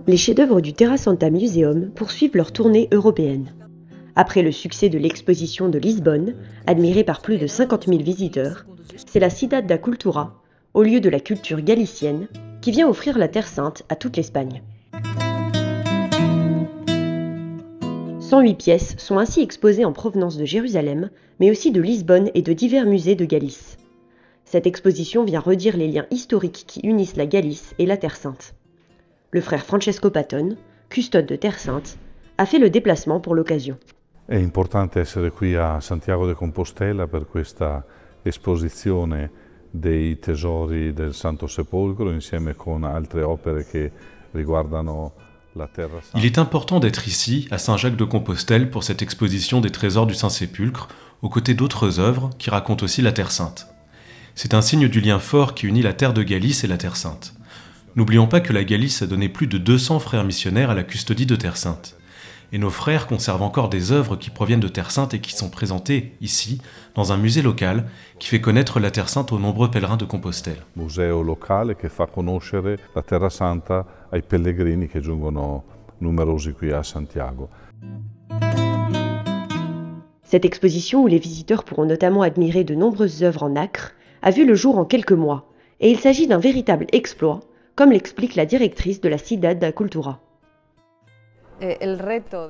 Les chefs-d'œuvre du Terra Santa Museum poursuivent leur tournée européenne. Après le succès de l'exposition de Lisbonne, admirée par plus de 50 000 visiteurs, c'est la Cidade da Cultura, au lieu de la culture galicienne, qui vient offrir la Terre Sainte à toute l'Espagne. 108 pièces sont ainsi exposées en provenance de Jérusalem, mais aussi de Lisbonne et de divers musées de Galice. Cette exposition vient redire les liens historiques qui unissent la Galice et la Terre Sainte. Le frère Francesco Patton, custode de Terre Sainte, a fait le déplacement pour l'occasion. È importante essere qui a Santiago de Compostela per questa esposizione dei tesori del Santo Sepolcro insieme con altre opere che riguardano la Terra Santa. Il est important d'être ici, à Saint-Jacques-de-Compostelle, pour cette exposition des trésors du Saint-Sépulcre, aux côtés d'autres œuvres qui racontent aussi la Terre Sainte. C'est un signe du lien fort qui unit la terre de Galice et la Terre Sainte. N'oublions pas que la Galice a donné plus de 200 frères missionnaires à la custodie de Terre Sainte. Et nos frères conservent encore des œuvres qui proviennent de Terre Sainte et qui sont présentées ici, dans un musée local, qui fait connaître la Terre Sainte aux nombreux pèlerins de Compostelle. Museo locale che fa conoscere la Terra Santa ai pellegrini che giungono numerosi qui a Santiago. Cette exposition, où les visiteurs pourront notamment admirer de nombreuses œuvres en nacre, a vu le jour en quelques mois, et il s'agit d'un véritable exploit, comme l'explique la directrice de la Cidade da Cultura.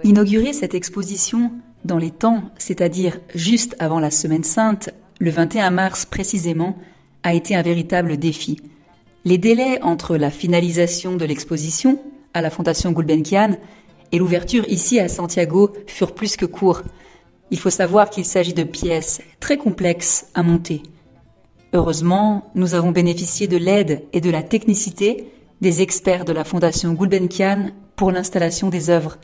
Inaugurer cette exposition dans les temps, c'est-à-dire juste avant la Semaine Sainte, le 21 mars précisément, a été un véritable défi. Les délais entre la finalisation de l'exposition à la Fondation Gulbenkian et l'ouverture ici à Santiago furent plus que courts. Il faut savoir qu'il s'agit de pièces très complexes à monter. Heureusement, nous avons bénéficié de l'aide et de la technicité des experts de la Fondation Gulbenkian pour l'installation des œuvres.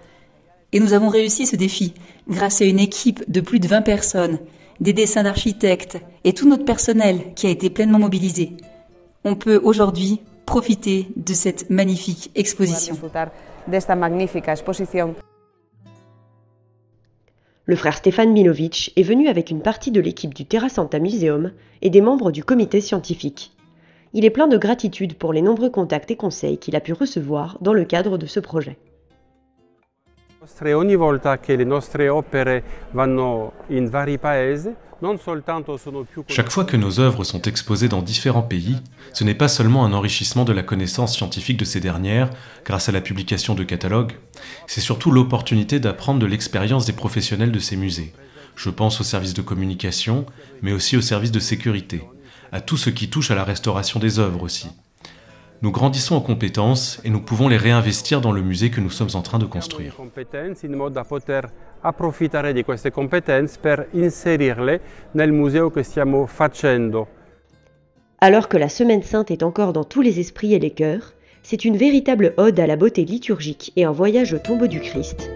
Et nous avons réussi ce défi grâce à une équipe de plus de 20 personnes, des dessins d'architectes et tout notre personnel qui a été pleinement mobilisé. On peut aujourd'hui profiter de cette magnifique exposition. Le frère Stefan Milovic est venu avec une partie de l'équipe du Terra Santa Museum et des membres du comité scientifique. Il est plein de gratitude pour les nombreux contacts et conseils qu'il a pu recevoir dans le cadre de ce projet. Ogni volta che le nostre opere vanno in vari paesi, chaque fois que nos œuvres sont exposées dans différents pays, ce n'est pas seulement un enrichissement de la connaissance scientifique de ces dernières grâce à la publication de catalogues, c'est surtout l'opportunité d'apprendre de l'expérience des professionnels de ces musées. Je pense aux services de communication, mais aussi aux services de sécurité, à tout ce qui touche à la restauration des œuvres aussi. Nous grandissons en compétences et nous pouvons les réinvestir dans le musée que nous sommes en train de construire. Approfittare di queste competenze per inserirle nel museo che stiamo facendo. Alors que la Semaine Sainte est encore dans tous les esprits et les cœurs, c'est une véritable ode à la beauté liturgique et un voyage au tombeau du Christ